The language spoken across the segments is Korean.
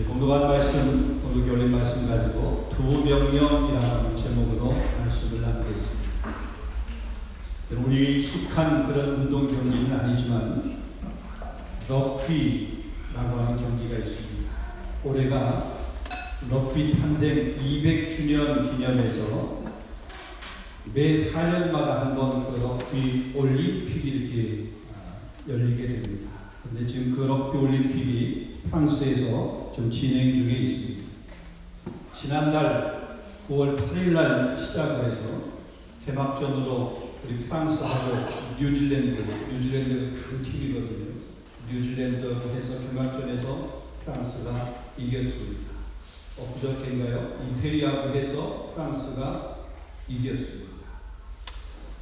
공독한 말씀, 공독이 올린 말씀 가지고 두 명령이라는 제목으로 말씀을 나누겠습니다. 우리 익숙한 그런 운동 경기는 아니지만 럭비라고 하는 경기가 있습니다. 올해가 럭비 탄생 200주년 기념해서 매 4년마다 한 번 그 럭비 올림픽이 이렇게 열리게 됩니다. 그런데 지금 그 럭비 올림픽이 프랑스에서 좀 진행 중에 있습니다. 지난달 9월 8일 날 시작을 해서 개막전으로 우리 프랑스하고 뉴질랜드가 큰 팀이거든요. 뉴질랜드로 해서 개막전에서 프랑스가 이겼습니다. 그저께인가요? 이태리하고 해서 프랑스가 이겼습니다.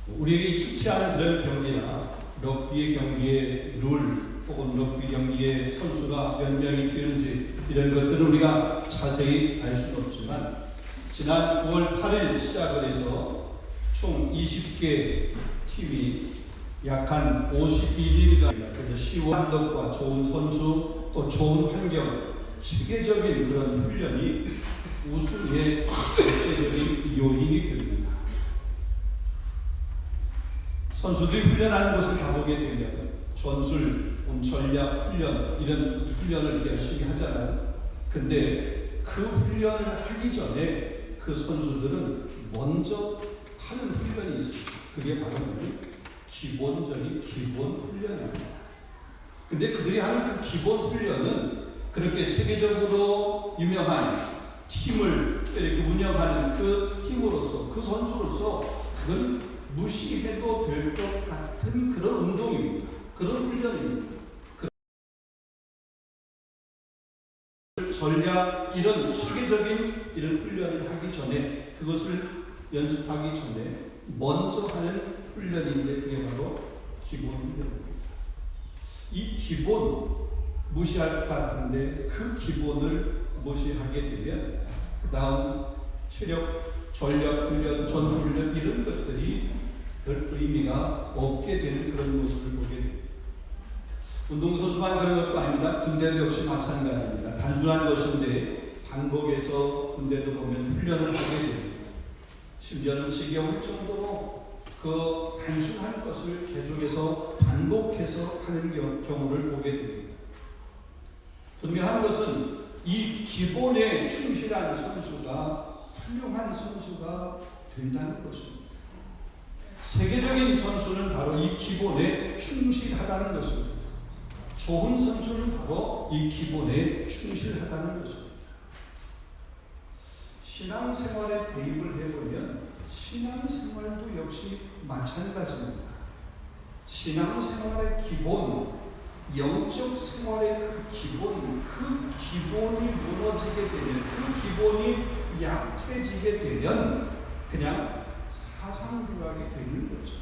우리에게 익숙치 않은 그런 경기나 럭비의 경기의 룰 혹은 럭비 경기의 선수가 몇 명이 뛰는지 이런 것들은 우리가 자세히 알 수는 없지만 지난 9월 8일 시작을 해서 총 20개 팀이 약 한 51일간 시원 감독과 좋은 선수 또 좋은 환경 체계적인 그런 훈련이 우승의 절대적인 요인이 됩니다. 선수들이 훈련하는 것을 가보게 되면 전술, 전략, 훈련 이런 훈련을 열심히 하잖아요. 근데 그 훈련을 하기 전에 그 선수들은 먼저 하는 훈련이 있습니다. 그게 바로 기본적인 기본 훈련입니다. 근데 그들이 하는 그 기본 훈련은 그렇게 세계적으로 유명한 팀을 이렇게 운영하는 그 팀으로서 그 선수로서 그건 무시해도 될 것 같은 그런 운동입니다. 그런 훈련입니다. 전략 이런 체계적인 이런 훈련을 하기 전에 그것을 연습하기 전에 먼저 하는 훈련인데 그게 바로 기본 훈련입니다. 이 기본 무시할 것 같은데 그 기본을 무시하게 되면 그 다음 체력, 전략 훈련, 전훈련 이런 것들이 별 의미가 없게 되는 그런 모습을 보게 됩니다. 운동선수만 그런 것도 아닙니다. 군대도 역시 마찬가지입니다. 단순한 것인데 반복해서 군대도 보면 훈련을 하게 됩니다. 심지어는 지겨울 정도로 그 단순한 것을 계속해서 반복해서 하는 경우를 보게 됩니다. 분명한 것은 이 기본에 충실한 선수가 훌륭한 선수가 된다는 것입니다. 세계적인 선수는 바로 이 기본에 충실하다는 것입니다. 좋은 선수는 바로 이 기본에 충실하다는 것입니다. 신앙생활에 대입을 해보면 신앙생활도 역시 마찬가지입니다. 신앙생활의 기본, 영적 생활의 그 기본이 무너지게 되면, 그 기본이 약해지게 되면 그냥 사상불락이 되는 거죠.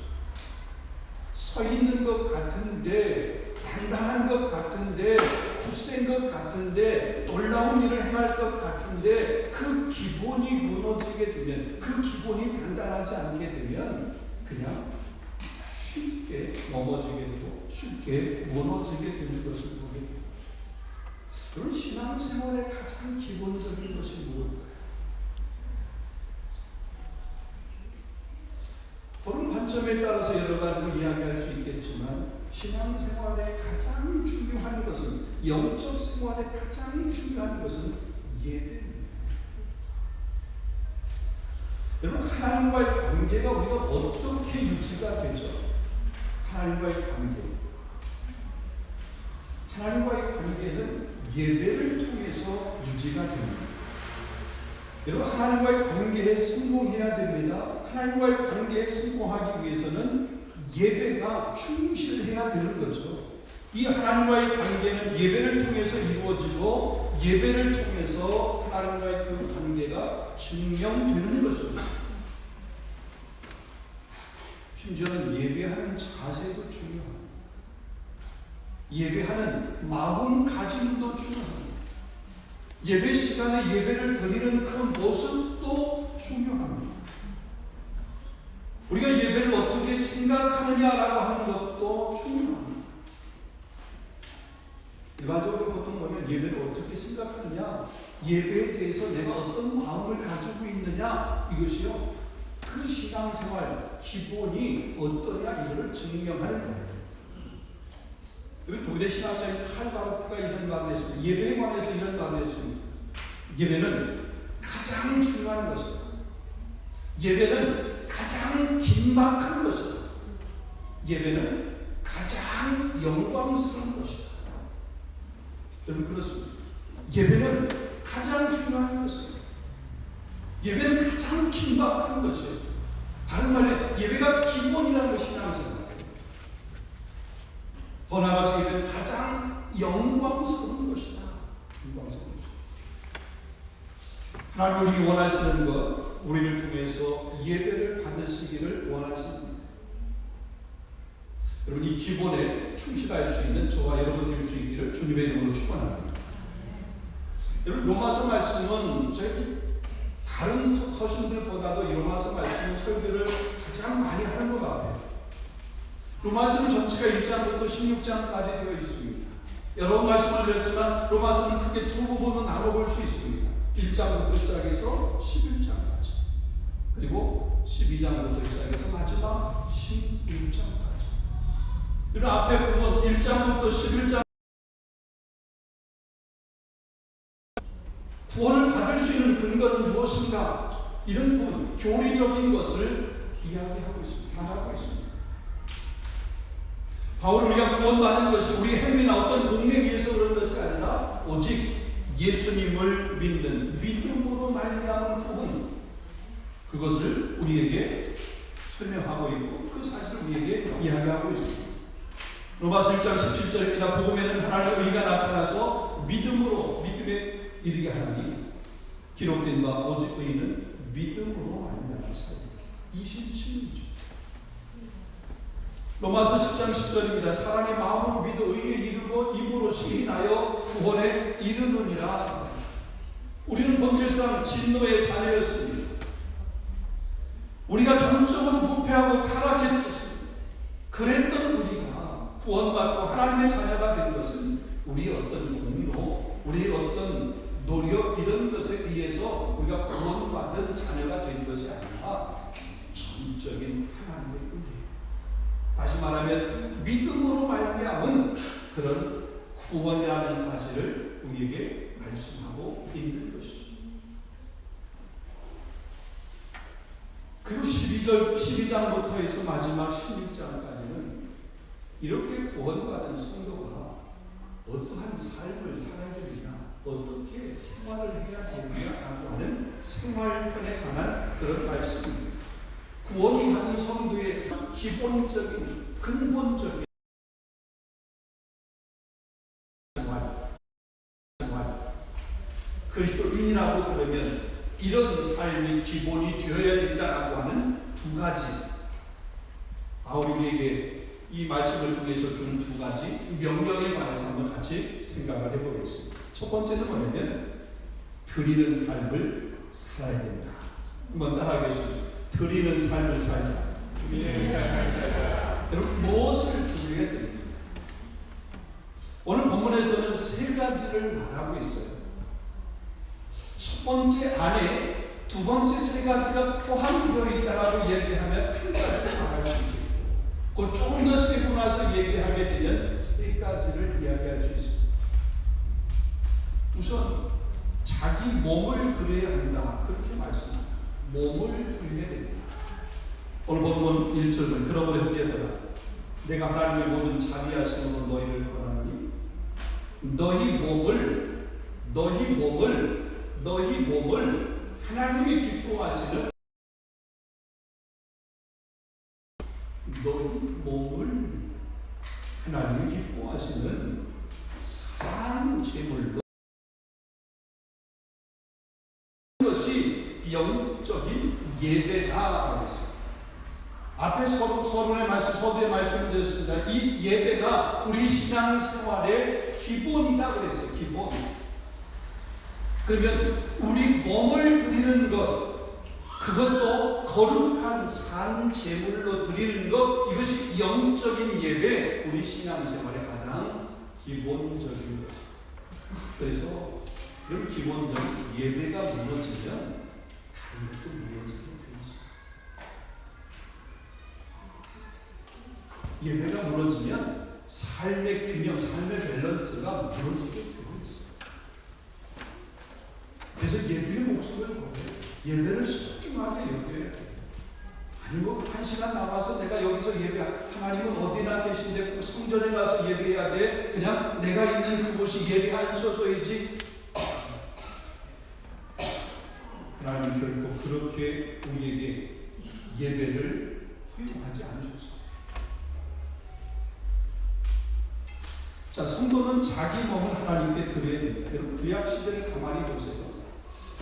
서 있는 것 같은데, 단단한 것 같은데, 굳센 것 같은데, 놀라운 일을 행할 것 같은데 그 기본이 무너지게 되면, 그 기본이 단단하지 않게 되면 그냥 쉽게 넘어지게 되고 쉽게 무너지게 되는 것을 보게 됩니다. 그런 신앙생활의 가장 기본적인 것이 무엇일까요? 그런 관점에 따라서 여러 가지를 이야기할 수 있겠지만 신앙생활의 가장 중요한 것은, 영적 생활의 가장 중요한 것은 예배입니다. 여러분, 하나님과의 관계가 우리가 어떻게 유지가 되죠? 하나님과의 관계. 하나님과의 관계는 예배를 통해서 유지가 됩니다. 여러분, 하나님과의 관계에 성공해야 됩니다. 하나님과의 관계에 성공하기 위해서는 예배가 충실해야 되는 거죠. 이 하나님과의 관계는 예배를 통해서 이루어지고 예배를 통해서 하나님과의 그 관계가 증명되는 것입니다. 심지어는 예배하는 자세도 중요합니다. 예배하는 마음가짐도 중요합니다. 예배 시간에 예배를 드리는 그 모습도 중요합니다. 우리가 예배를 어떻게 생각하느냐라고 하는 것도 중요합니다. 일반적으로 보통 보면 예배를 어떻게 생각하느냐, 예배에 대해서 내가 어떤 마음을 가지고 있느냐, 이것이요, 그 신앙생활 기본이 어떠냐, 이거를 증명하는 거예요. 여기 독일의 신학자인 칼바르트가 이런 말을 했습니다. 예배에 관해서 이런 말을 했습니다. 예배는 가장 중요한 것이다. 예배는 가장 긴박한 것이다. 예배는 가장 영광스러운 것이다. 여러분, 그렇습니다. 예배는 가장 중요한 것이에요. 예배는 가장 긴박한 것이에요. 다른 말로 예배가 기본이라는 것이 신앙생활. 더 나아가서 예배는 가장 영광스러운 것이다. 영광스러운 것이다. 하나님 우리 원하시는 것, 우리를 통해서 예배를 받으시기를 원하십니다. 여러분, 이 기본에 충실할 수 있는 저와 여러분 될 수 있기를 주님의 이름으로 축원합니다. 여러분, 로마서 말씀은 저희 다른 서신들보다도 이 로마서 말씀은 설교를 가장 많이 하는 것 같아요. 로마서는 전체가 1장부터 16장까지 되어 있습니다. 여러 번 말씀을 드렸지만 로마서는 크게 두 부분으로 나눠볼 수 있습니다. 1장부터 시작해서 11장까지, 그리고 12장부터 시작해서 마지막 16장까지. 이런 앞에 보면 1장부터 11장 구원을 받을 수 있는 근거는 무엇인가? 이런 부분, 교리적인 것을 이야기하고 있습니다. 말하고 있습니다. 바울은 우리가 구원받는 것이 우리 행위나 어떤 공에 의해서 그런 것이 아니라 오직 예수님을 믿는 믿음으로 말미암은 구원, 그것을 우리에게 설명하고 있고 그 사실을 우리에게 이야기하고 있습니다. 로마서 1장 17절입니다. 복음에는 하나님의 의가 나타나서 믿음에 이르게 하나니 기록된 바 오직 의는 믿음으로 말미암아 살리라. 27절이죠. 로마서 10장 10절입니다. 사람이 마음으로 믿어 의에 이르고 입으로 시인하여 구원에 이르느니라. 우리는 본질상 진노의 자녀였습니다. 우리가 전적으로 부패하고 타락했었습니다. 그랬던 우리가 구원받고 하나님의 자녀가 된 것은 우리의 어떤 공로, 우리의 어떤 노력, 이런 것에 의해서 우리가 구원받은 자녀가 된 것이 아니라 전적인 하나님의 은혜예요. 다시 말하면 믿음으로 말미암은 그런 구원이라는 사실을 우리에게 말씀하고 있는 것이죠. 그리고 12장부터 해서 마지막 16장까지는 이렇게 구원받은 성도가 어떠한 삶을 살아야 되느냐, 어떻게 생활을 해야 되느냐라고 하는 생활편에 관한 그런 말씀입니다. 구원을 받은 성도의 기본적인, 근본적인 생활, 그리스도인이라고 그러면 이런 삶이 기본이 되어야 된다라고 하는 두 가지, 바울이 우리에게 이 말씀을 통해서 주는 두 가지 명령에 관해서 한번 같이 생각을 해보겠습니다. 첫 번째는 뭐냐면 드리는 삶을 살아야 된다. 한번 따라하겠습니다. 드리는 삶을 살자. 여러분, 무엇을 드려야 됩니까? 오늘 본문에서는 세 가지를 말하고 있어요. 첫 번째 안에 두 번째 세 가지가 포함되어 있다라고 얘기하면 한 가지를 말할 수 있고, 그걸 조금 더 세고 나서 얘기하게 되면 세 가지를 이야기할 수 있습니다. 우선 자기 몸을 드려야 한다, 그렇게 말씀합니다. 몸을 드려야 됩니다. 오늘 본문 1절은 그러므로 형제들아 내가 하나님의 모든 자비하심으로 너희를 권하노니 너희 몸을 하나님이 기뻐하시는 산 제물로, 이것이 영적인 예배다라고 했어요. 앞에 서론의 말씀, 서두에 말씀드렸습니다. 이 예배가 우리 신앙생활의 기본이다 그랬어요. 기본. 그러면 우리 몸을 드리는 것, 그것도 거룩한 산 제물로 드리는 것, 이것이 영적인 예배, 우리 신앙생활의 가장 기본적인 것입니다. 그래서 그럼 기본적인 예배가 무너지면 다른 것도 무너지게 되어 있어요. 예배가 무너지면 삶의 균형, 삶의 밸런스가 무너지게 되어 있어요. 그래서 예배의 목숨을 걸어요. 예배를 소중하게 여겨야 돼요. 아니 뭐 한 시간 나와서 내가 여기서 예배, 하나님은 어디나 계신데 성전에 가서 예배해야 돼. 그냥 내가 있는 그곳이 예배하는 처소이지. 하나님 결코 그렇게 우리에게 예배를 허용하지 않으셨어요. 자, 성도는 자기 몸을 하나님께 드려야 됩니다. 여러분 구약 시대를 가만히 보세요.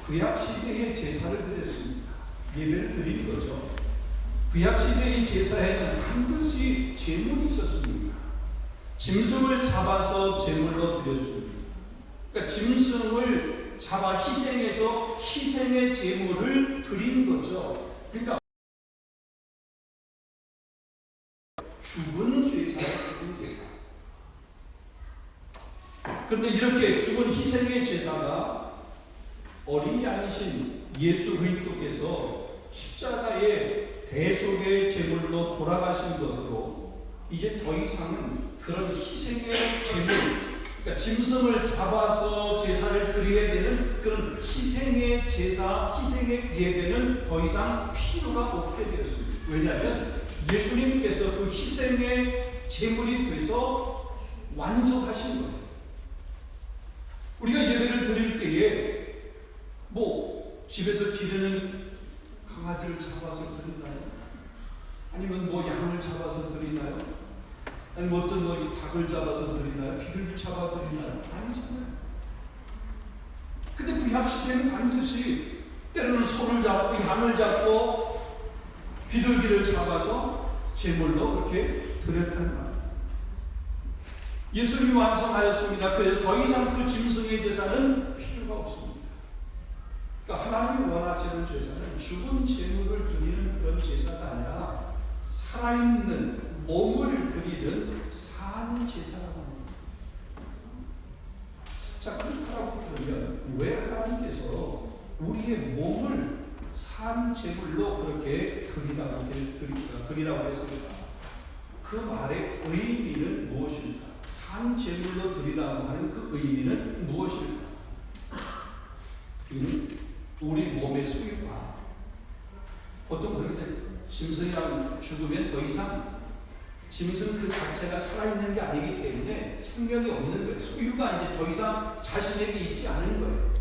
구약 시대에 제사를 드렸습니다. 예배를 드린 거죠. 구약 시대의 제사에는 반드시 제물이 있었습니다. 짐승을 잡아서 제물로 드렸습니다. 그러니까 짐승을 잡아 희생해서 희생의 제물을 드린 거죠. 그러니까 죽은 제사예요. 죽은 제사. 그런데 이렇게 죽은 희생의 제사가 어린 양이신 예수 그리스도께서 십자가의 대속의 제물로 돌아가신 것으로 이제 더 이상은 그런 희생의 제물, 그러니까 짐승을 잡아서 제사를 드려야 되는 그런 희생의 제사, 희생의 예배는 더 이상 필요가 없게 되었습니다. 왜냐하면 예수님께서 그 희생의 제물이 돼서 완성하신 거예요. 우리가 예배를 드릴 때에 뭐 집에서 기르는 강아지를 잡아서 드리나요? 아니면 뭐 양을 잡아서 드리나요? 아니면 어떤 뭐 닭을 잡아서 드리나요? 비둘기 잡아 드리나요? 아니잖아요. 근데 구약 시대는 반드시 때로는 소를 잡고 양을 잡고 비둘기를 잡아서 제물로 그렇게 드렸단 말이에요. 예수님이 완성하였습니다. 그래서 더 이상 그 짐승의 제사는 필요가 없습니다. 그러니까 하나님이 원하시는 제사는 죽은 제물을 드리는 그런 제사가 아니라 살아있는 몸을 드리는 산 제사라고 합니다. 자, 그렇다고 그러면 왜 하나님께서 우리의 몸을 산 제물로 그렇게 드리라고 했습니까? 그 말의 의미는 무엇일까? 산 제물로 드리라고 하는 그 의미는 무엇일까? 그는 우리 몸의 소유가 보통 그렇게 짐승이랑 죽으면 더 이상 짐승 그 자체가 살아있는 게 아니기 때문에 생명이 없는 거예요. 소유가 이제 더 이상 자신에게 있지 않은 거예요.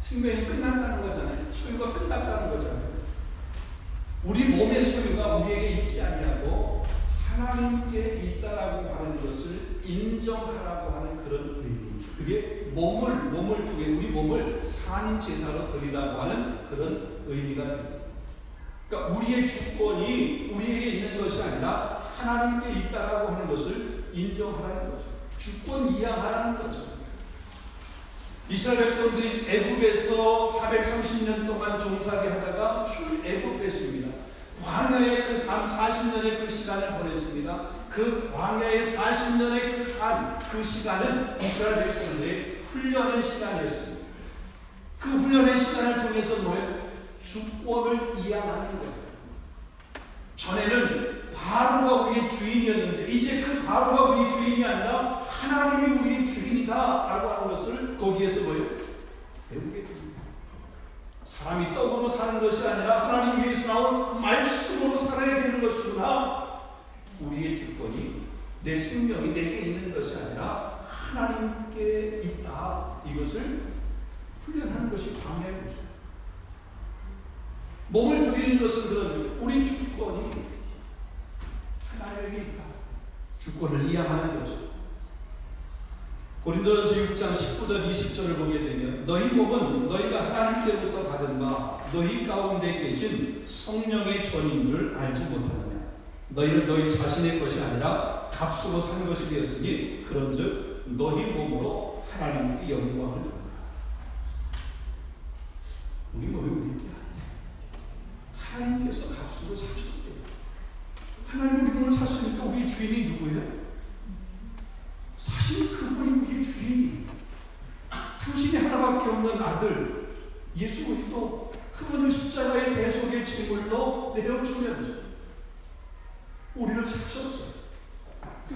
생명이 끝난다는 거잖아요. 소유가 끝났다는 거잖아요. 우리 몸의 소유가 우리에게 있지 아니하고 하나님께 있다라고 하는 것을 인정하라고 하는 그런 의미. 그게 몸을 통해 우리 몸을 산 제사로 드리라고 하는 그런 의미가 됩니다. 그러니까 우리의 주권이 우리에게 있는 것이 아니라 하나님께 있다라고 하는 것을 인정하라는 거죠. 주권 이양하라는 거죠. 이스라엘 백성들이 애굽에서 430년 동안 종살이 하다가 출애굽했습니다. 광야의 그 40년의 그 시간을 보냈습니다. 그 광야의 40년의 그 시간은 이스라엘 백성들의 훈련의 시간이었습니다. 그 훈련의 시간을 통해서 뭐예요? 주권을 이양하는 거예요. 전에는 바로가 우리의 주인이었는데 이제 그 바로가 우리의 주인이 아니라 하나님이 우리의 주인이다 라고 하는 것을 거기에서 뭐예요? 배우게 됩니다. 사람이 떡으로 사는 것이 아니라 하나님 위에서 나온 말씀으로 살아야 되는 것이구나. 우리의 주권이 내 생명이 내게 있는 것이 아니라 하나님께 있다. 이것을 훈련하는 것이 광야의 모습. 몸을 드리는 것은 그런 우리 주권이 하나님에게 있다. 주권을 이양하는 거죠. 고린도전서 6장 19절 20절을 보게 되면 너희 몸은 너희가 하나님께로부터 받은 바 너희 가운데 계신 성령의 전인 줄 알지 못하느냐. 너희는 너희 자신의 것이 아니라 값으로 산 것이 되었으니 그런즉 너희 몸으로 하나님께 영광을 돌리라. 우리 몸이 우리 게 아니에요. 하나님께서 값으로 사셨대요. 하나님 우리 몸을 샀으니까 우리 주인이 누구예요? 사실 그분이 우리의 주인이에요. 당신 하나밖에 없는 아들 예수 그리스도, 그분을 십자가의 대속의 제물로 내어주면서 우리를 사셨어요.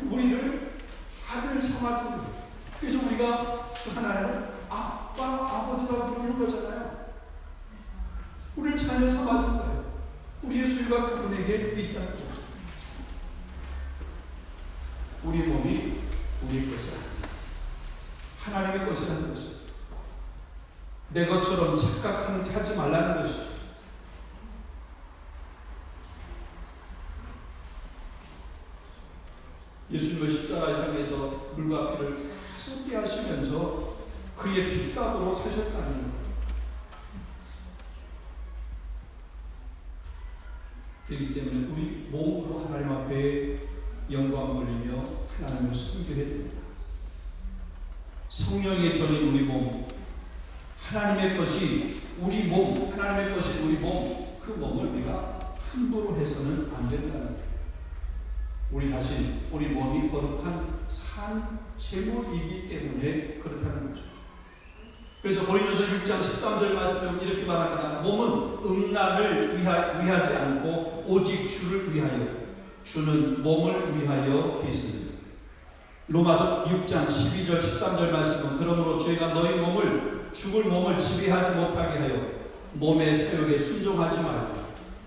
우리를 아들 삼아준 거예요. 그래서 우리가 그 하나님을 아빠, 아버지라고 부르는 거잖아요. 우리를 자녀 삼아준 거예요. 우리 예수가 그분에게 있다는 거죠. 우리 몸이 우리 것이 아니에요. 하나님의 것이라는 것이에요. 내 것처럼 착각하지 말라는 것이죠. 예수님을 십자가의 상에서 물과 피를 쏟게 하시면서 그의 핏값으로 사셨다는 거예요. 그렇기 때문에 우리 몸으로 하나님 앞에 영광 돌리며 하나님을 섬기게 됩니다. 성령의 전인 우리 몸, 하나님의 것이 우리 몸, 하나님의 것이 우리 몸, 그 몸을 우리가 함부로 해서는 안 된다는 거예요. 우리 자신, 우리 몸이 거룩한 산 제물이기 때문에 그렇다는 거죠. 그래서 고린도서 6장 13절 말씀은 이렇게 말합니다. 몸은 음란을 위하지 않고 오직 주를 위하여, 주는 몸을 위하여 계십니다. 로마서 6장 12절 13절 말씀은 그러므로 죄가 너희 몸을, 죽을 몸을 지배하지 못하게 하여 몸의 사욕에 순종하지 말고,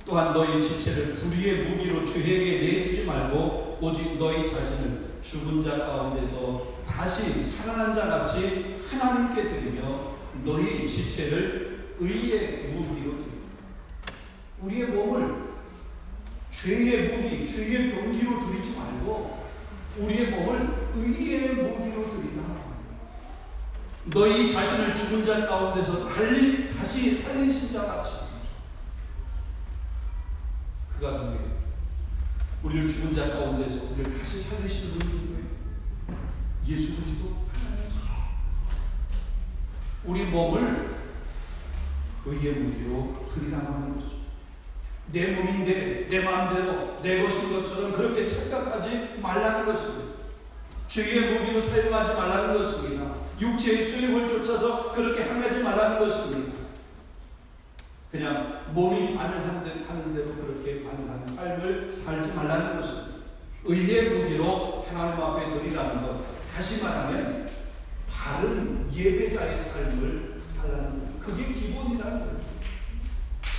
또한 너희 지체를 불의의 무기로 죄에게 내주지 말고 오직 너희 자신을 죽은 자 가운데서 다시 살아난 자 같이 하나님께 드리며 너희 지체를 의의 무기로 드립니다. 우리의 몸을 죄의 무기, 죄의 병기로 드리지 말고 우리의 몸을 의의 무기로 드리라. 너희 자신을 죽은 자 가운데서 다시 살리신 자 같이. 그가 누구예요? 우리를 죽은 자 가운데서 우리를 다시 살리시는 분이 누구예요? 예수 그리스도 하나님이시죠. 우리 몸을 의의 무기로 드리라고 하는 거죠. 내 몸인데 내 마음대로 내 것인 것처럼 그렇게 착각하지 말라는 것입니다. 죄의 무기로 사용하지 말라는 것입니다. 육체의 수입을 쫓아서 그렇게 행하지 말라는 것입니다. 그냥 몸이 반응하는 대로 그렇게 반응하는 삶을 살지 말라는 것입니다. 의의 무기로 하나님 앞에 드리라는 것, 다시 말하면 바른 예배자의 삶을 살라는 것, 그게 기본이라는 거예요.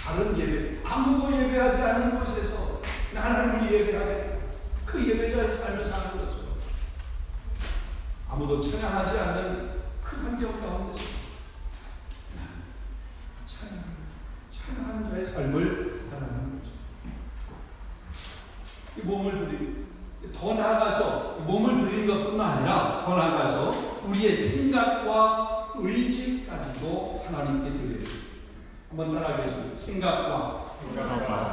바른 예배, 아무도 예배하지 않은 곳에서 하나님을 예배하겠다, 그 예배자의 삶을 사는 거죠. 아무도 찬양하지 않는 그 환경 가운데서 찬양하는 자의 삶을 살아가는 거죠. 이 몸을 드리는, 더 나아가서 몸을 드리는 것뿐만 아니라 더 나아가서 우리의 생각과 의지까지도 하나님께 드려요. 한번 따라하겠습니다. 생각과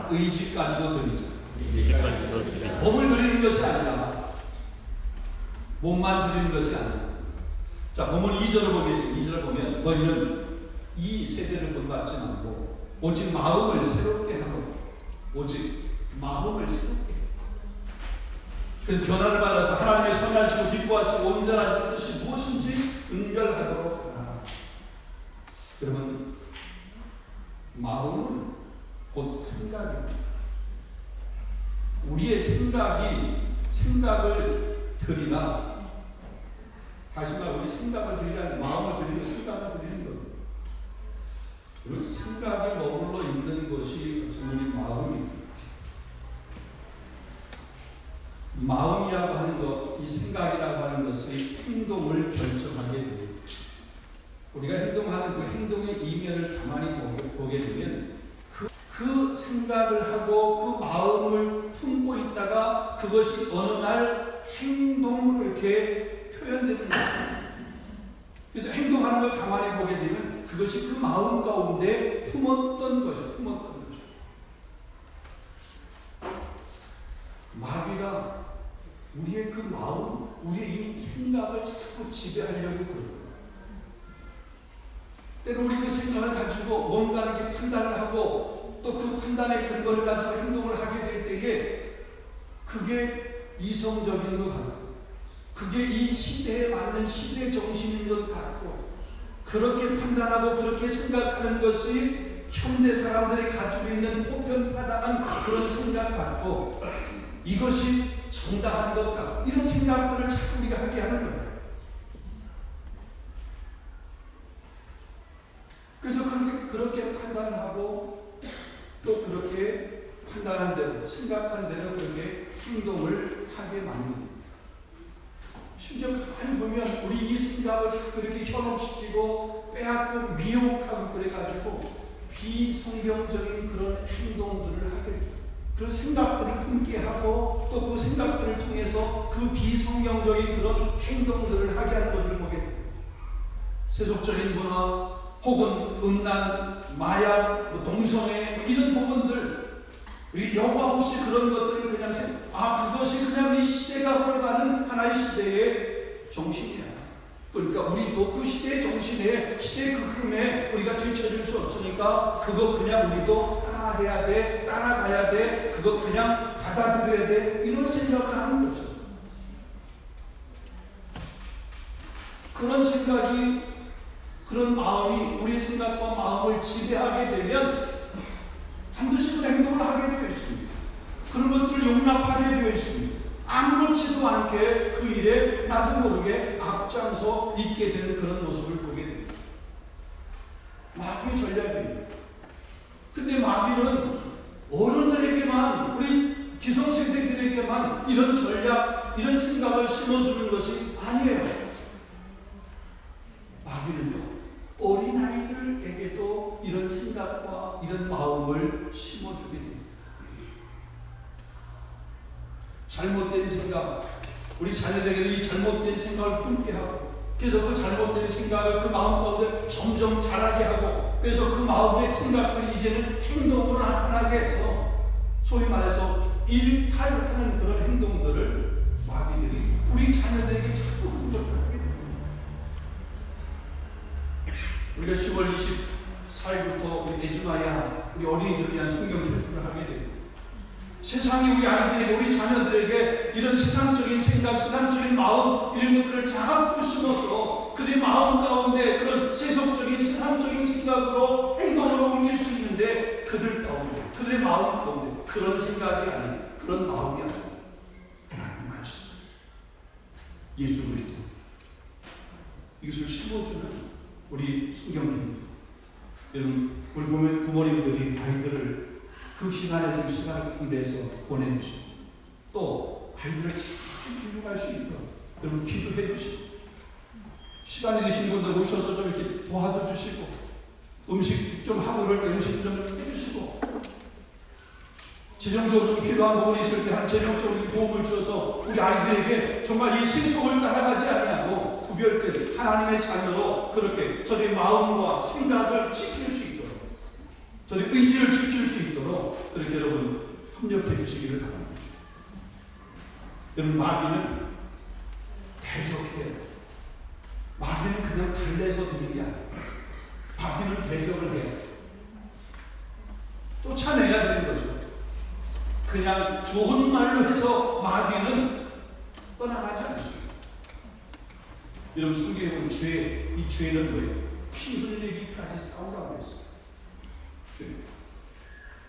의지까지도 드리자. 몸을 드리는 것이 아니라, 몸만 드리는 것이 아니라. 자, 보면 2절을 보겠습니다. 2절을 보면 너희는 이 세대를 본받지 말고 오직 마음을 새롭게 하고, 오직 마음을 새롭게 하고, 그 변화를 받아서 하나님의 선하시고 기뻐하시고 온전하신 뜻이 무엇인지 은결하도록 하라. 여러분, 마음은 곧 생각입니다. 우리의 생각을 드리나, 다시 말해 우리 생각을 드리라는, 마음을 드리고 생각을 드리는 겁니다. 그리고 생각이 머물러 있는 것이 우리 마음입니다. 마음이라고 하는 것, 이 생각이라고 하는 것이 행동을 결정하게 됩니다. 우리가 행동하는 그 행동의 이면을 가만히 보게 되면 그 생각을 하고 그 마음을 품고 있다가 그것이 어느 날 행동으로 이렇게 표현되는 것입니다. 그래서 행동하는 걸 가만히 보게 되면 그것이 그 마음 가운데 품었던 거죠. 마귀가 우리의 그 마음, 우리의 이 생각을 자꾸 지배하려고 그래요. 때로 우리 그 생각을 가지고 뭔가 이렇게 판단을 하고 또 그 판단의 근거를 가지고 행동을 하게 될 때에 그게 이성적인 것 같고, 그게 이 시대에 맞는 시대 정신인 것 같고, 그렇게 판단하고 그렇게 생각하는 것이 현대 사람들이 가지고 있는 보편파당한 그런 생각 같고 이것이 정당한 것 같고 이런 생각들을 자꾸 우리가 하게 하는 거예요. 그래서 그렇게 판단하고 또 그렇게 판단한 대로 생각한 대로 그렇게 행동을 하게 만듭니다. 심지어 가만히 보면 우리 이 생각을 자꾸 이렇게 현혹시키고 빼앗고 미혹하고 그래가지고 비성경적인 그런 행동들을 하게 됩니다. 그런 생각들을 품게 하고 또 그 생각들을 통해서 그 비성경적인 그런 행동들을 하게 하는 것을 보게 됩니다. 세속적인 문화 혹은 음란, 마약, 동성애 이런 부분들 우리 여과 없이 그런 것들을 그냥 그것이 그냥 이 시대가 흘러가는 하나의 시대의 정신이야. 그러니까 우리도 그 시대의 정신에 시대의 그 흐름에 우리가 뒤처질 수 없으니까 그거 그냥 우리도 따라해야 돼, 따라가야 돼, 그거 그냥 받아들여야 돼 이런 생각을 하는 거죠. 그런 생각이 그런 마음이 우리 생각과 마음을 지배하게 되면 반드시 그런 행동을 하게 되어 있습니다. 그런 것들을 용납하게 되어 있습니다. 아무렇지도 않게 그 일에 나도 모르게 앞장서 있게 되는 그런 모습을 보게 됩니다. 마귀의 전략입니다. 근데 마귀는 어른들에게만 우리 기성세대들에게만 이런 전략, 이런 생각을 심어주는 것이 아니에요. 마귀는요 어린아이들에게도 이런 생각과 이런 마음을 심어주게 됩니다. 잘못된 생각, 우리 자녀들에게 이 잘못된 생각을 품게 하고 그래서 그 잘못된 생각을 그 마음 가운데 점점 자라게 하고 그래서 그 마음의 생각들이 이제는 행동으로 나타나게 해서 소위 말해서 일탈하는 그런 행동들을 마귀들이 우리 자녀들에게 자꾸 공격하게 됩니다. 우리가 10월 24일부터 우리 에즈마야 우리 어린이들을 위한 성경 캠프를 하게 됩니다. 세상이 우리 아이들에게 우리 자녀들에게 이런 세상적인 생각, 세상적인 마음 이런 것들을 자꾸 심어서 그들의 마음 가운데 그런 세속적인 세상적인 생각으로 행동으로 옮길 수 있는데 그들 가운데 그들의 마음 가운데 그런 생각이 아닌 그런 마음이 아닌 하나님의 말씀 예수 그리스도 이것을 심어주는 우리 성경 캠프 여러분 우리 보면 부모님들이 아이들을 그 시간에 좀 시간을 분배해서 보내주시고 또 아이들을 잘 교육할 수 있도록 여러분 기도해 주시고 시간이 되신 분들 오셔서 좀 이렇게 도와줘 주시고 음식 좀 하고 그럴 때 음식 좀 해주시고 재정적으로 좀 필요한 부분이 있을 때 재정적으로 도움을 주어서 우리 아이들에게 정말 이 세속을 따라가지 아니하고 구별된 하나님의 자녀로 그렇게 저의 마음과 생각을 지킬 수 있도록 저의 의지를 지킬 수 있도록 그렇게 여러분 협력해 주시기를 바랍니다. 여러분 마귀는 대적해요. 마귀는 그냥 달래서 드는 게 아니에요. 마귀는 대적을 해요. 쫓아내야 되는 거죠. 그냥 좋은 말로 해서 마귀는 떠나가지 않습니다. 여러분 성경에 보면 이 죄는 뭐예요? 피 흘리기까지 싸우라고 했어요.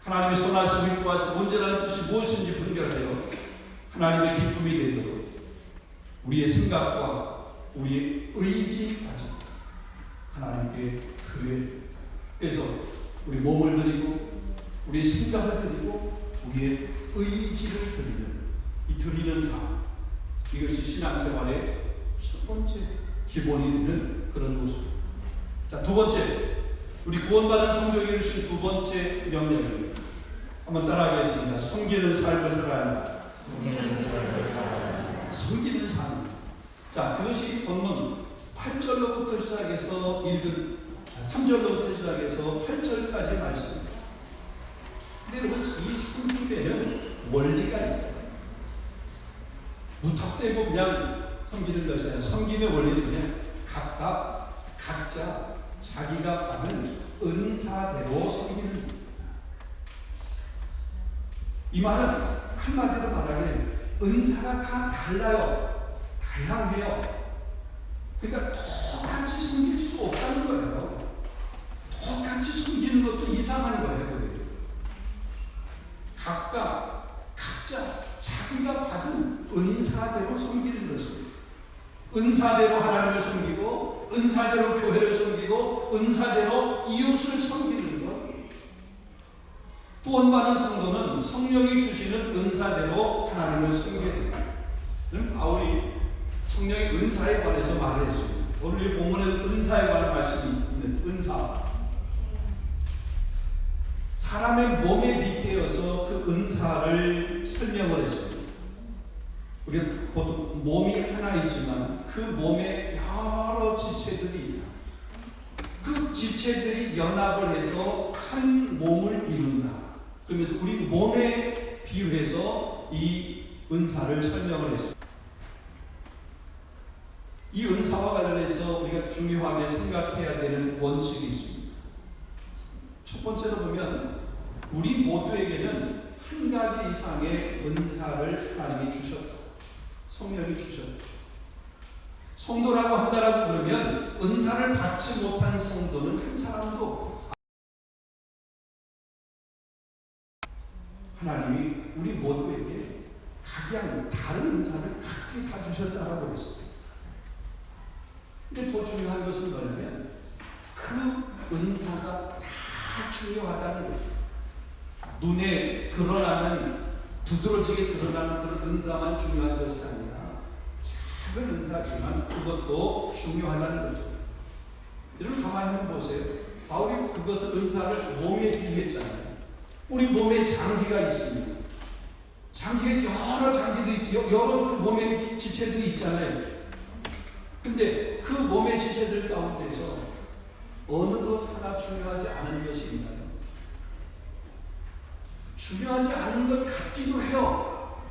하나님의 선하심을 구하시 문제라는 뜻이 무엇인지 분별하여 하나님의 기쁨이 되도록 우리의 생각과 우리의 의지까지 하나님께 드려야 돼요. 그래서 우리 몸을 드리고 우리의 생각을 드리고 우리의 의지를 드리는 이 드리는 삶 이것이 신앙생활의 첫 번째 기본이 되는 그런 모습. 자, 두 번째 우리 구원받은 성도에게 주신 두 번째 명령입니다. 한번 따라하겠습니다. 섬기는 삶을 살아야 한다. 섬기는 삶. 자, 그것이 본문 8절로부터 시작해서 읽은 3절로부터 시작해서 8절까지 말씀입니다. 근데 여러분 이 섬김에는 원리가 있어요. 무턱대고 그냥 섬기는 것이 아니라 섬김의 원리는 그냥 각자 자기가 받은 은사대로 섬기는 것. 이 말은 한마디로 말하기는 은사가 다 달라요. 다양해요. 그러니까 똑같이 섬길 수 없다는 거예요. 똑같이 섬기는 것도 이상한 거예요. 각자 자기가 받은 은사대로 섬기는 것입니다. 은사대로 하나님을 섬기고, 은사대로 교회를 섬기고, 은사대로 이웃을 섬기는 것. 구원받은 성도는 성령이 주시는 은사대로 하나님을 섬겨야 됩니다. 바울이 성령의 은사에 관해서 말을 했습니다. 오늘 이 본문에 은사에 관한 말씀이 있는 은사. 사람의 몸에 빗대어서 그 은사를 설명을 했습니다. 우리가 보통 몸이 하나이지만 그 몸에 여러 지체들이 있다. 그 지체들이 연합을 해서 한 몸을 이룬다. 그러면서 우리 몸에 비유해서 이 은사를 설명을 했습니다. 이 은사와 관련해서 우리가 중요하게 생각해야 되는 원칙이 있습니다. 첫 번째로 보면 우리 모두에게는 한 가지 이상의 은사를 하나님이 주셨다. 성령이 주셨다. 성도라고 한다라고 그러면 은사를 받지 못한 성도는 한 사람도 없고, 하나님이 우리 모두에게 각양 다른 은사를 각기 다 주셨다라고 그랬어요. 근데 더 중요한 것은 뭐냐면 그 은사가 다 중요하다는 거죠. 눈에 드러나는, 두드러지게 드러나는 그런 은사만 중요한 것이 아니라 작은 은사지만 그것도 중요하다는 거죠. 여러분 가만히 한번 보세요. 바울이 그것을 은사를 몸에 비유했잖아요. 우리 몸에 장기가 있습니다. 장기가 여러 장기들이 있죠. 여러 그 몸에 지체들이 있잖아요. 근데 그 몸의 지체들 가운데서 어느 것 하나 중요하지 않은 것이 있나요? 중요하지 않은 것 같기도 해요.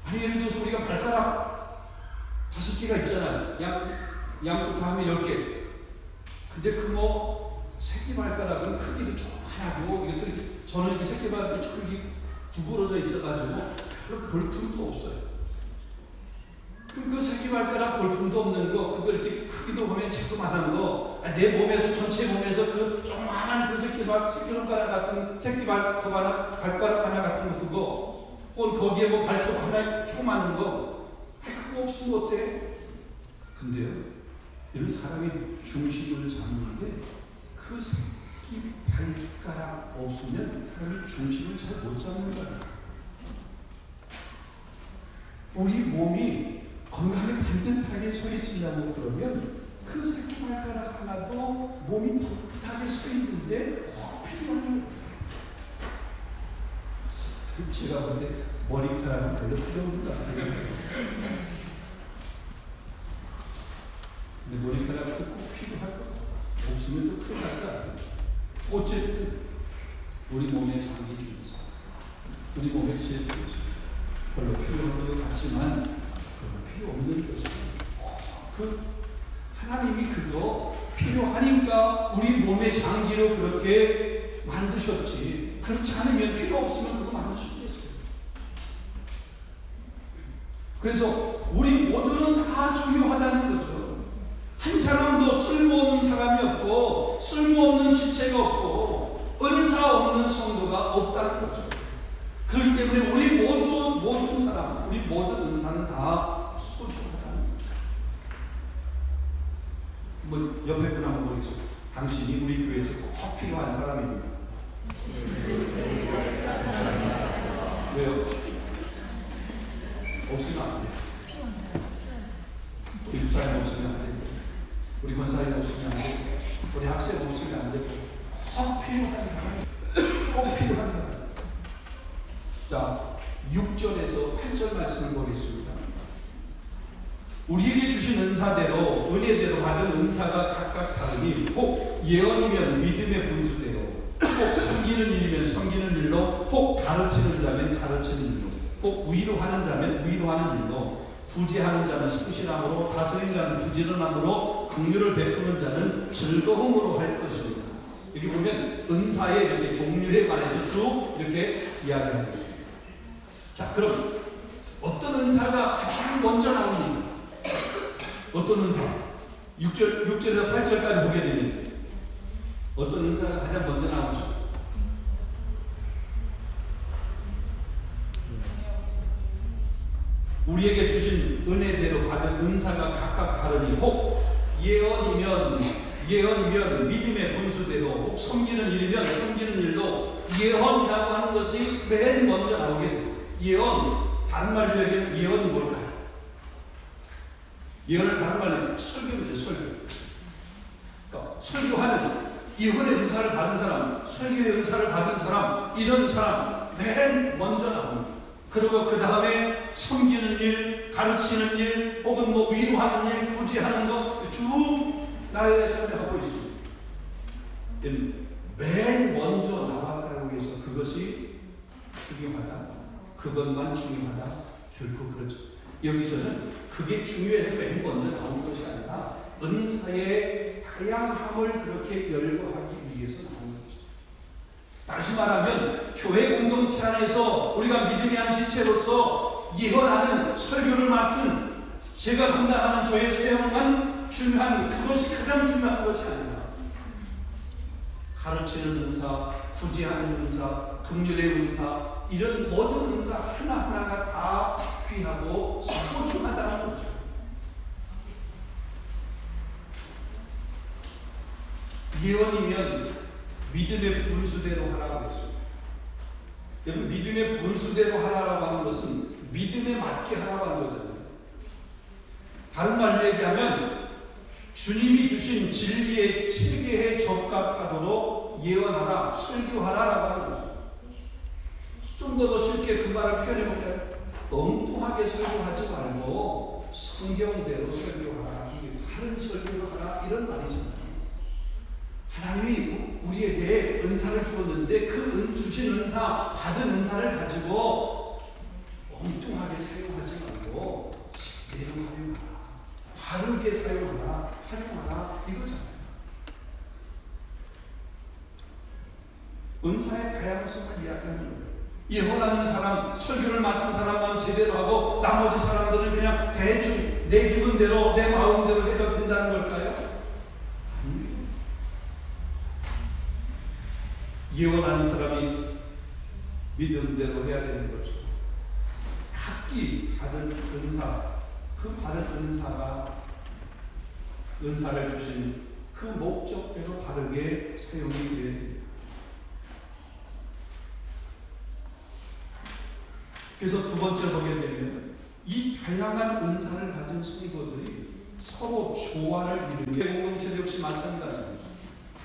아니 예를 들어서 우리가 발가락 5개가 있잖아요. 양쪽 다 하면 10개. 근데 그 새끼 발가락은 크기도 조그만하고 이것들이 저는 이렇게 새끼 발가락이 크기 구부러져 있어가지고 별로 볼품도 없어요. 그럼 그 새끼 발가락 볼품도 없는 거, 그거 이렇게 크기도 보면 자꾸만한 거, 내 몸에서, 전체 몸에서 그 조그만한 그 새끼 손가락 같은, 발가락 하나 같은 거, 그거, 혹은 거기에 발톱 하나 조그만한 거, 그거 없으면 어때? 근데요, 이런 사람이 중심을 잡는데, 그 새끼 발가락 없으면 사람이 중심을 잘 못 잡는 거야. 우리 몸이 건강하게 반듯하게 서 있으려고 그러면 그 새끼 발가락 하나도 몸이 떳떳하게 서 있는데 꼭 필요한 거예요. 제가 볼 때 머리카락은 별로 필요 없는 거 아니에요. 근데 머리카락도 꼭 필요할 것 같아요. 없으면 또 큰일 날 것 같아요. 어쨌든 우리 몸의 장기 중에서 우리 몸의 지혜 중에서 별로 필요한 것 같지만 필요 없는 것입니다. 하나님이 그거 필요하니까 우리 몸의 장기로 그렇게 만드셨지. 그렇지 않으면 필요 없으면 그거 만드셨겠어요. 그래서 우리 모두는 다 중요하다는 거죠. 한 사람도 쓸모없는 사람이 없고 쓸모없는 지체가 없고 은사 없는 성도가 없다는 거죠. 그렇기 때문에 우리 모든 사람, 우리 모든 은사는 다 소중하다는 거죠. 옆에 분 한번 보겠습니다. 당신이 우리 교회에서 꼭 필요한 사람입니다. 왜요? 없으면 안 돼요. 우리 집사님 없으면 안 되고, 우리 권사님 없으면 안 되고, 우리 학생 없으면 안 되고, 꼭 필요한 사람, 꼭 필요한 사람. 자, 6절에서 8절 말씀을 보겠습니다. 우리에게 주신 은사대로, 은혜대로 받은 은사가 각각 다르니, 혹 예언이면 믿음의 분수대로, 혹 섬기는 일이면 섬기는 일로, 혹 가르치는 자면 가르치는 일로, 혹 위로하는 자면 위로하는 일로, 구제하는 자는 성실함으로, 다스리는 자는 부지런함으로, 긍휼을 베푸는 자는 즐거움으로 할 것입니다. 여기 보면 은사의 이렇게 종류에 관해서 쭉 이렇게 이야기하고 있습니다. 자, 그럼 어떤 은사가 가장 먼저 나옵니까? 어떤 은사? 6절에서 8절까지 보게 되는데 어떤 은사가 가장 먼저 나오죠? 우리에게 주신 은혜대로 받은 은사가 각각 다르니 혹 예언이면 믿음의 분수대로, 혹 섬기는 일이면 섬기는 일도 예언이라고 하는 것이 맨 먼저 나오게 돼요. 예언, 다른 말로 얘기하면 예언은 뭘까요? 예언을 다른 말로 설교죠. 설교. 그러니까 설교하는 예언의 은사를 받은 사람, 설교의 은사를 받은 사람, 이런 사람 맨 먼저 나옵니다. 그리고 그 다음에 섬기는 일, 가르치는 일, 혹은 뭐 위로하는 일, 구제하는 것 쭉 나의 삶에 하고 있습니다. 맨 먼저 나왔다고 해서 그것이 중요하다, 그것만 중요하다, 결코 그렇죠. 여기서는 그게 중요해서 맨 먼저 나온 것이 아니라 은사의 다양함을 그렇게 열거하기 위해서 나온 거죠. 다시 말하면 교회 공동체 안에서 우리가 믿음의 한 지체로서 예언하는, 설교를 맡은 제가 감당하는 저의 사역만 중요한, 그것이 가장 중요한 것이 아니라 가르치는 은사, 구제하는 은사, 긍휼의 은사, 이런 모든 은사 하나하나가 다 귀하고 소중하다는 거죠. 예언이면 믿음의 분수대로 하라고 했어요. 여러분, 믿음의 분수대로 하라고 하는 것은 믿음에 맞게 하라고 하는 거잖아요. 다른 말로 얘기하면 주님이 주신 진리의 체계에 적합하도록 예언하라, 설교하라라고 하는 거죠. 좀 더 쉽게 그 말을 표현해 볼까요? 엉뚱하게 설교하지 말고 성경대로 설교하라, 바른 설교를 하라, 이런 말이잖아요. 하나님이 우리에게 은사를 주었는데 그 주신 은사, 받은 은사를 가지고 엉뚱하게 사용하지 말고 제대로 활용하라, 바르게 사용하라, 활용하라, 이거잖아요. 은사의 다양성을 이야기하는 거예요. 예언하는 사람, 설교를 맡은 사람만 제대로 하고 나머지 사람들은 그냥 대충 내 기분대로, 내 마음대로 해도 된다는 걸까요? 예언하는 사람이 믿음대로 해야 되는 거죠. 각기 받은 은사, 그 받은 은사가 은사를 주신 그 목적대로 바르게 사용이 되어야 됩니다. 그래서 두 번째 보게 되면 이 다양한 은사를 가진 성도들이 서로 조화를 이루는, 공동체 역시 마찬가지입니다.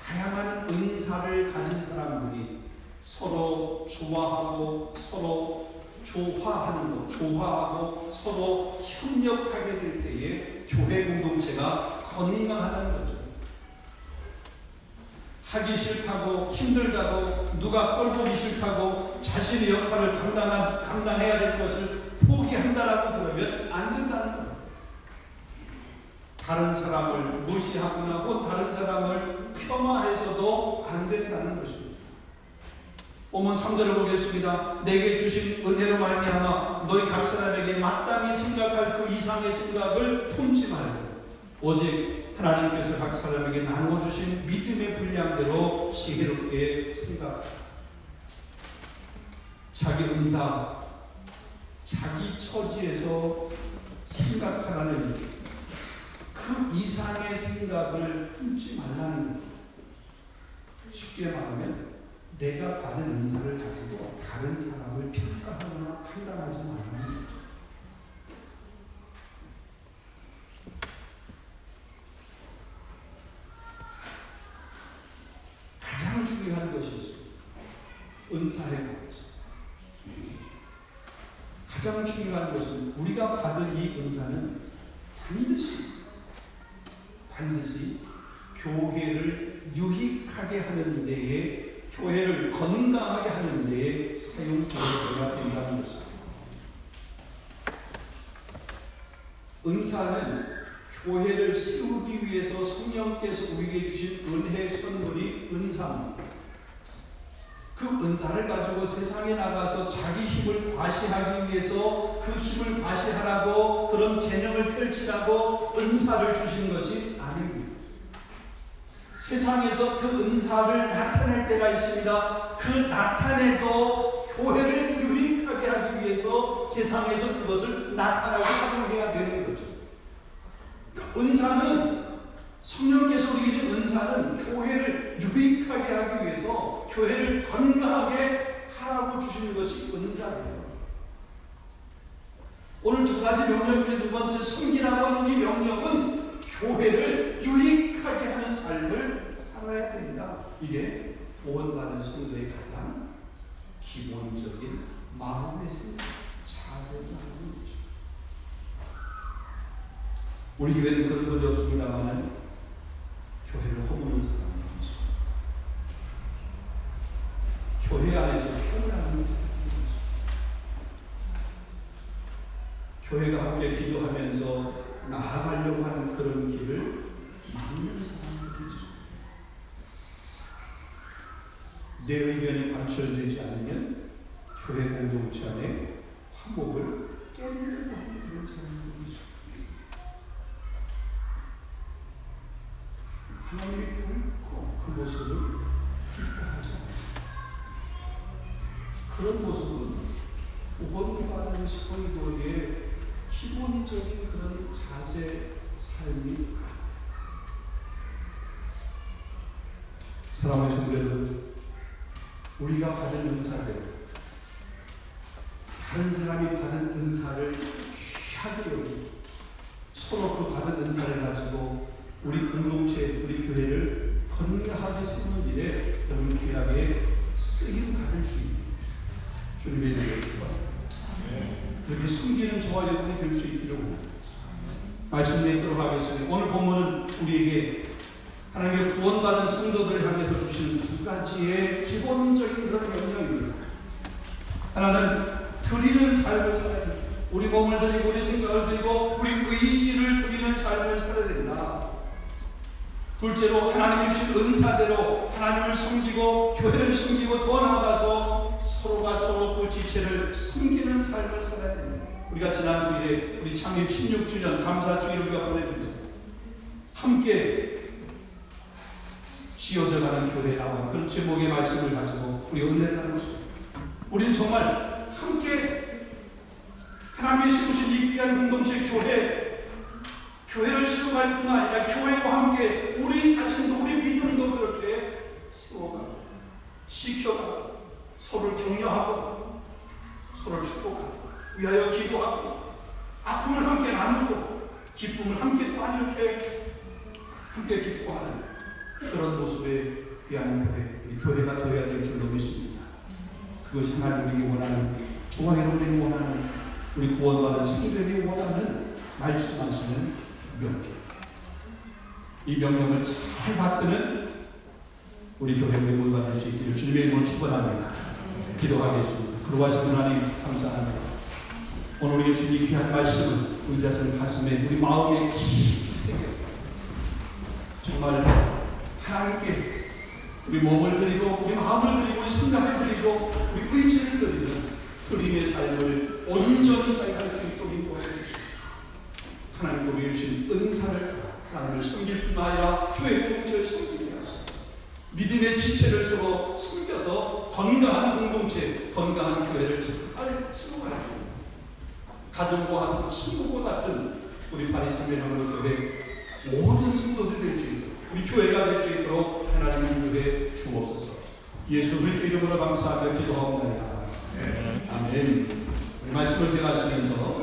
다양한 은사를 가진 사람들이 서로 조화하고 서로 조화하는 것, 조화하고 서로 협력하게 될 때에 교회 공동체가 건강하다는 거죠. 하기 싫다고, 힘들다고, 누가 꼴보기 싫다고 자신의 역할을 감당해야 될 것을 포기한다라고 그러면 안 된다는 거예요. 다른 사람을 무시하거나 혹은 다른 사람을 폄하해서도 안 된다는 것입니다. 오면 3절을 보겠습니다. 내게 주신 은혜로 말미암아 너희 각 사람에게 마땅히 생각할 그 이상의 생각을 품지 말고 오직 하나님께서 각 사람에게 나눠주신 믿음의 분량대로 지혜롭게 생각하라. 자기 은사, 자기 처지에서 생각하라는 그 이상의 생각을 품지 말라는 거예요. 쉽게 말하면 내가 받은 은사를 가지고 다른 사람을 평가하거나 판단하지 말라는 거죠. 가장 중요한 것이 있습니다. 은사에 관해서 가장 중요한 것은 우리가 받은 이 은사는 반드시 교회를 유익하게 하는 데에, 교회를 건강하게 하는 데에 사용되어야 된다는 것입니다. 은사는 교회를 세우기 위해서 성령께서 우리에게 주신 은혜의 선물이 은사입니다. 그 은사를 가지고 세상에 나가서 자기 힘을 과시하기 위해서 그 힘을 과시하라고, 그런 재능을 펼치라고 은사를 주신 것이 아닙니다. 세상에서 그 은사를 나타낼 때가 있습니다. 그 나타내도 교회를 유익하게 하기 위해서 세상에서 그것을 나타나고 활용해야 되는 거죠. 그러니까 은사는, 성령께서 우리에게 준 은사는 교회를 유익하게 하기 위해서, 교회를 건강하게 하라고 주시는 것이 은사예요. 오늘 두 가지 명령 중에 두 번째, 섬기라고 하는 이 명령은 교회를 유익하게 하는 삶을 살아야 된다. 이게 구원받은 성도의 가장 기본적인 마음의 생각, 자세가 하는 거죠. 우리 교회는 그런 것이 없습니다만 교회를 허무는 사람이 있어요. 교회 안에서 편안한 사람이 있어요. 교회가 함께 기도하면서 나아가려고 하는 그런 길을 막는 사람들이 있어요. 내 의견이 관철되지 않으면 교회 공동체 안에 화목을 깨려고 하는 그런 사람들이 있어요. 하나님의 결코 그 모습을 기뻐하지 않습니다. 그런 모습은 구원받은 성도의 기본적인 그런 자세, 삶이 아닙니다. 사랑하는 성도들, 우리가 받은 은사대로 다른 사람이 받은 은사를 귀하게 여기고 서로 그 받은 은사를 가지고 우리 공동체, 우리 교회를 건강하게 세우는 일에 여러분 귀하게 쓰임 받을 수 있는 주님의 이름으로 축원합니다. 그렇게 섬기는 저와 여러분이 될 수 있기를 원합니다. 말씀 내도록 하겠습니다. 오늘 본문은 우리에게 하나님의 구원받은 성도들을 향해서 주시는 두 가지의 기본적인 그런 명령입니다. 하나는 드리는 삶을 살아야 된다. 우리 몸을 드리고 우리 생각을 드리고 우리 의지를 드리는 삶을 살아야 된다. 둘째로 하나님이 주신 은사대로 하나님을 섬기고 교회를 섬기고 더 나아가서 서로가 서로 그 지체를 섬기는 삶을 살아야 됩니다. 우리가 지난 주일에 우리 창립 16주년 감사주일을 우리가 보내드렸습니다. 함께 지어져가는 교회에 나온 그런 제목의 말씀을 가지고 우리 은혜를 나누고 있습니다. 우리는 정말 함께 하나님이 세우신 이 귀한 공동체 교회를 세워갈 뿐만 아니라 교회와 함께 우리 자신도 우리 믿음도 그렇게 세워가고 지켜가고 서로를 격려하고 서로를 축복하고 위하여 기도하고 아픔을 함께 나누고 기쁨을 함께 이렇게 함께 기뻐하는 그런 모습의 귀한 교회, 우리 교회가 되어야 될 줄로 믿습니다. 그것이 하나님 우리에게 원하는, 중앙에 우리에게 원하는, 우리 구원받은 성도에게 원하는 말씀하시는 명령. 이 명령을 잘 받드는 우리 교회 우리 모두가 될 수 있기를 주님의 이름으로 축원합니다. 기도하겠습니다. 그러하신 하나님 감사합니다. 오늘 우리에게 주신 이 귀한 말씀을 우리 자신 가슴에 우리 마음에 깊이 새겨 정말 하나님께 우리 몸을 드리고 우리 마음을 드리고 우리 생각을 드리고 우리 의지를 드리는 드림의 삶을 온전히 살 수 있도록 인도해 주시고 하나님께 우리에게 주신 은사를 하나님을 섬길 뿐만 아니라 교회 공동체를 섬기게 하시고 믿음의 지체를 서로 섬겨서 건강한 공동체, 건강한 교회를 잘 세워가 주고 가정과 같은 친구와 같은 우리 바리새인의 교회 모든 성도들이 될 수 있도록 우리 교회가 될 수 있도록 하나님 교회 주옵소서. 예수 그리스도 이름으로 감사하며 기도하옵나이다. 아멘. 말씀을 대하시면서